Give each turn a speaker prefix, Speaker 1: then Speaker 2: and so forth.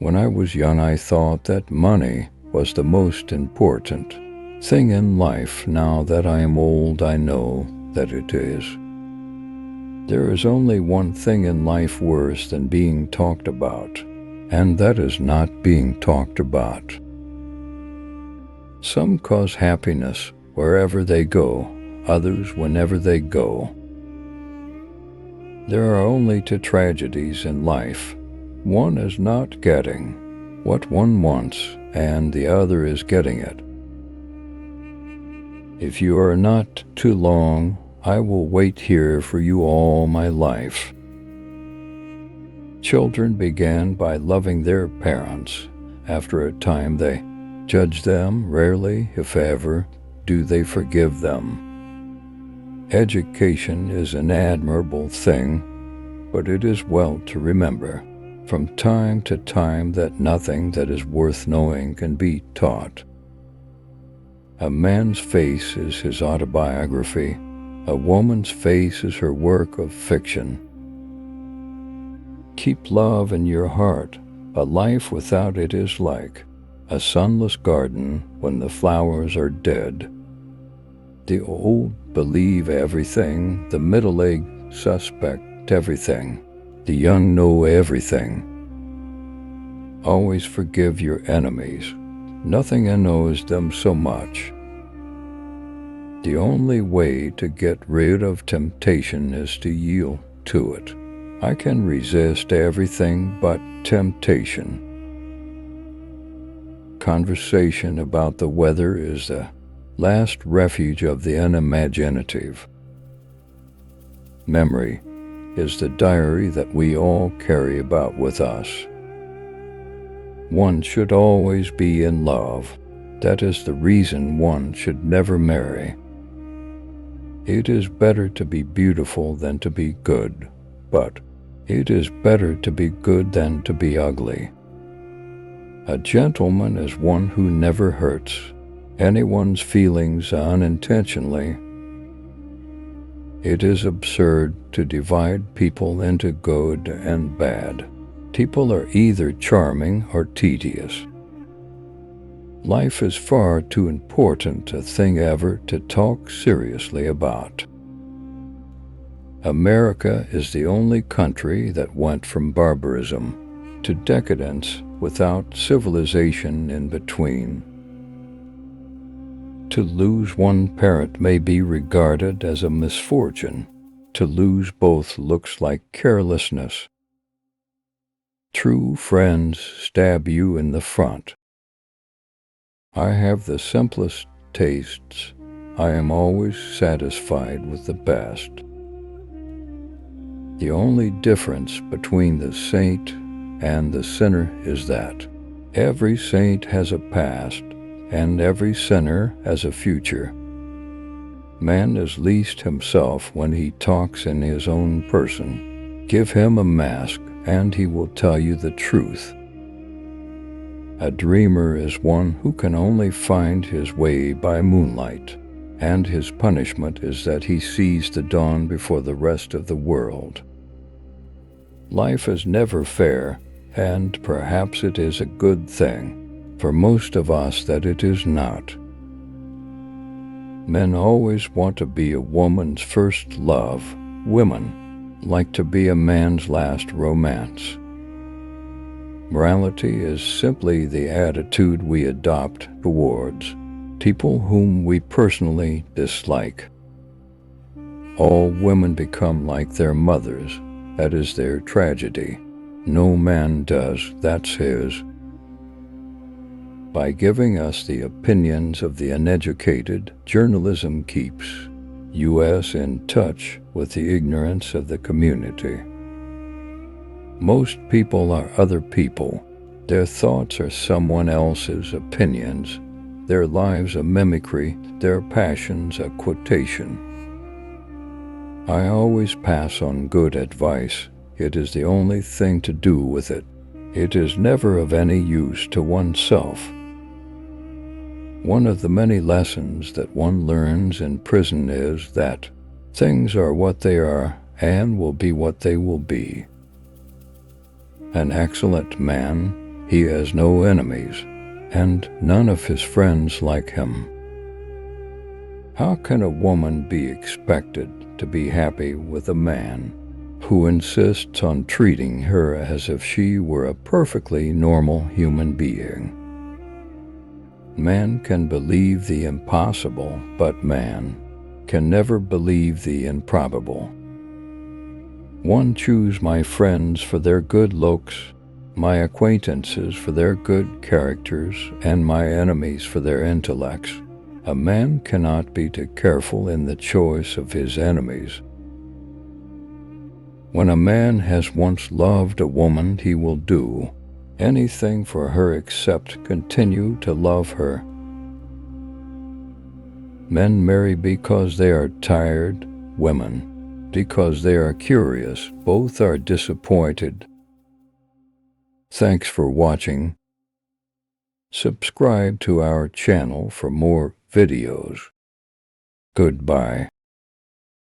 Speaker 1: When I was young, I thought that money was the most important thing in life. Now that I am old, I know that it is. There is only one thing in life worse than being talked about, and that is not being talked about. Some cause happiness wherever they go, others whenever they go. There are only two tragedies in life. One is not getting what one wants, and the other is getting it. If you are not too long, I will wait here for you all my life. Children began by loving their parents. After a time they judge them. Rarely, if ever, do they forgive them. Education is an admirable thing, but it is well to remember from time to time that nothing that is worth knowing can be taught. A man's face is his autobiography. A woman's face is her work of fiction. Keep love in your heart. A life without it is like a sunless garden when the flowers are dead. The old believe everything. The middle-aged suspect everything. The young know everything. Always forgive your enemies. Nothing annoys them so much. The only way to get rid of temptation is to yield to it. I can resist everything but temptation. Conversation about the weather is the last refuge of the unimaginative. Memory is the diary that we all carry about with us. One should always be in love. That is the reason one should never marry. It is better to be beautiful than to be good, but it is better to be good than to be ugly. A gentleman is one who never hurts anyone's feelings unintentionally. It is absurd to divide people into good and bad. People are either charming or tedious. Life is far too important a thing ever to talk seriously about. America is the only country that went from barbarism to decadence without civilization in between. To lose one parent may be regarded as a misfortune. To lose both looks like carelessness. True friends stab you in the front. I have the simplest tastes. I am always satisfied with the best. The only difference between the saint and the sinner is that every saint has a past, and every sinner has a future. Man is least himself when he talks in his own person. Give him a mask, and he will tell you the truth. A dreamer is one who can only find his way by moonlight, and his punishment is that he sees the dawn before the rest of the world. Life is never fair, and perhaps it is a good thing for most of us that it is not. Men always want to be a woman's first love. Women like to be a man's last romance. Morality is simply the attitude we adopt towards people whom we personally dislike. All women become like their mothers. That is their tragedy. No man does. That's his. By giving us the opinions of the uneducated, journalism keeps us in touch with the ignorance of the community. Most people are other people. Their thoughts are someone else's opinions. Their lives a mimicry, their passions a quotation. I always pass on good advice. It is the only thing to do with it. It is never of any use to oneself. One of the many lessons that one learns in prison is that things are what they are and will be what they will be. An excellent man He has no enemies, and none of his friends like him. How can a woman be expected to be happy with a man who insists on treating her as if she were a perfectly normal human being? Man can believe the impossible, but man can never believe the improbable. One choose my friends for their good looks, my acquaintances for their good characters, and my enemies for their intellects. A man cannot be too careful in the choice of his enemies. When a man has once loved a woman, he will do anything for her except continue to love her. Men marry because they are tired, women because they are curious. Both are disappointed. Thanks for watching. Subscribe to our channel for more videos. Goodbye.